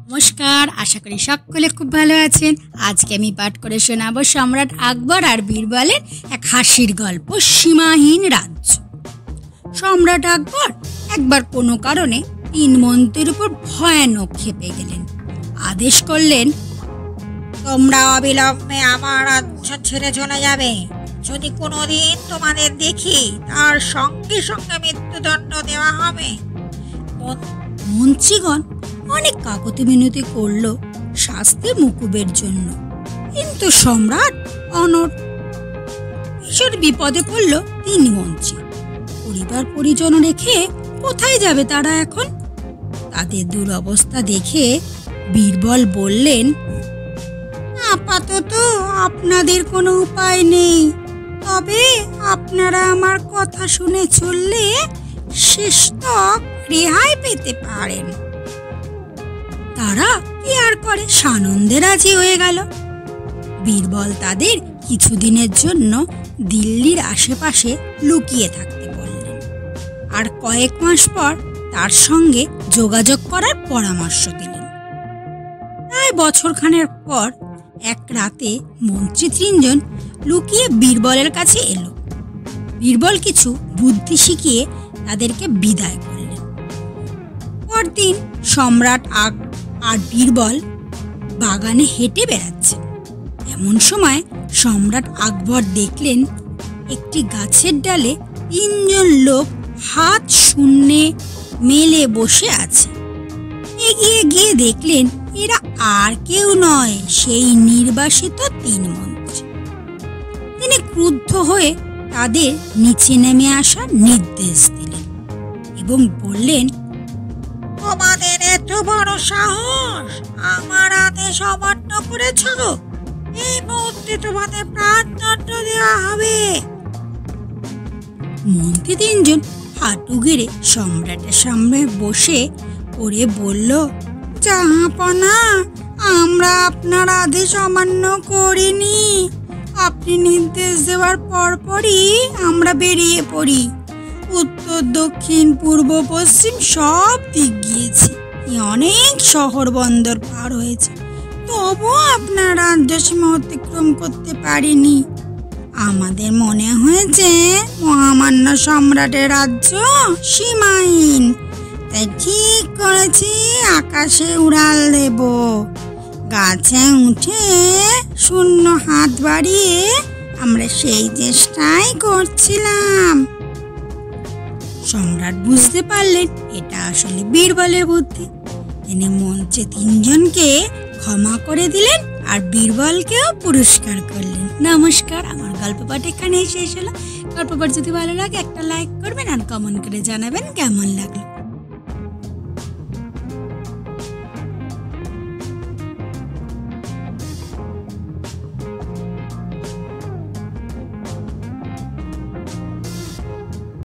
নমস্কার, আশা করি সকলে খুব ভালো আছেন। আজকে আমি পাঠ করে শোনাবো সম্রাট আকবর আর বীরবলের এক হাসির গল্প, সীমাহীন রাজ্য। সম্রাট আকবর একবার কোনো কারণে 3 মন্ত্রীর উপর ভয়ানক ক্ষেপে গেলেন। আদেশ করলেন, তোমরা অবিলম্বে আমার রাজ্য ছেড়ে চলে যাবে। যদি কোনোদিন তোমাদের দেখি, তার সঙ্গে সঙ্গে মৃত্যুদণ্ড দেওয়া হবে। মন্ত্রীগণ অনেক কাকতি মিনতি করল শাস্তি মুকুবের জন্য, কিন্তু সম্রাট অনড়। ভীষণ বিপদে পড়ল 3 মন্ত্রী। পরিবার পরিজন রেখে কোথায় যাবে তারা এখন? তাদের দুরবস্থা দেখে বীরবল বললেন, আপাতত আপনাদের কোনো উপায় নেই, তবে আপনারা আমার কথা শুনে চললে শেষতক রেহাই পেতে পারেন। তারা কি আর করে, সানন্দে রাজি হয়ে গেল। বীরবল তাদের কিছুদিনের জন্য দিল্লির আশেপাশে লুকিয়ে থাকতে বললেন, আর কয়েক মাস পর তার সঙ্গে যোগাযোগ করার পরামর্শ দিলেন। প্রায় বছরখানেক পর এক রাতে মন্ত্রী 3 জন লুকিয়ে বীরবলের কাছে এলো। বীরবল কিছু বুদ্ধি শিখিয়ে তাদেরকে বিদায় করলেন। পরদিন সম্রাট আর বীরবল বাগানে হেঁটে বেড়াচ্ছে। এমন সময় সম্রাট আকবর দেখলেন একটি গাছের ডালে 3 জন লোক হাত শূন্যে মেলে বসে আছে। এগিয়ে গিয়ে দেখলেন এরা আর কেউ নয়, সেই নির্বাসিত 3 মন্ত্রী। তিনি ক্রুদ্ধ হয়ে তাদের নিচে নেমে আসার নির্দেশ দিলেন এবং বললেন, তোমাদের এত বড় সাহস, আমার আদেশ অমান্য করেছ? এই মুহূর্তে তোমাদের প্রাণদণ্ড দেওয়া হবে। মন্ত্রী 3 জন হাঁটু গেড়ে সম্রাটের সামনে বসে পড়ে বলল, জাহাপনা, আমরা আপনার আদেশ অমান্য করিনি। আপনি নির্দেশ দেওয়ার পরপরই আমরা বেরিয়ে পড়ি। উত্তর, দক্ষিণ, পূর্ব, পশ্চিম সব দিক গিয়েছি, অনেক শহর বন্দর পার হয়েছে, তবুও আপনার রাজ্য সীমা অতিক্রম করতে পারিনি। আমাদের মনে হয়েছে মহামান্য সম্রাটের রাজ্য সীমাহীন, তাই ঠিক করেছি আকাশে উড়াল দেব। গাছে উঠে শূন্য হাত বাড়িয়ে আমরা সেই চেষ্টাই করছিলাম। সম্রাট বুঝতে পারলেন এটা আসলে বীরবলের বুদ্ধি। তিনি মঞ্চে 3 জনকে ক্ষমা করে দিলেন আর বীরবলকেও পুরস্কার করলেন। নমস্কার, আমার গল্প পাঠ এখানেই শেষ হলো। গল্প পাঠ যদি ভালো লাগে একটা লাইক করবেন আর কমেন্ট করে জানাবেন কেমন লাগলো।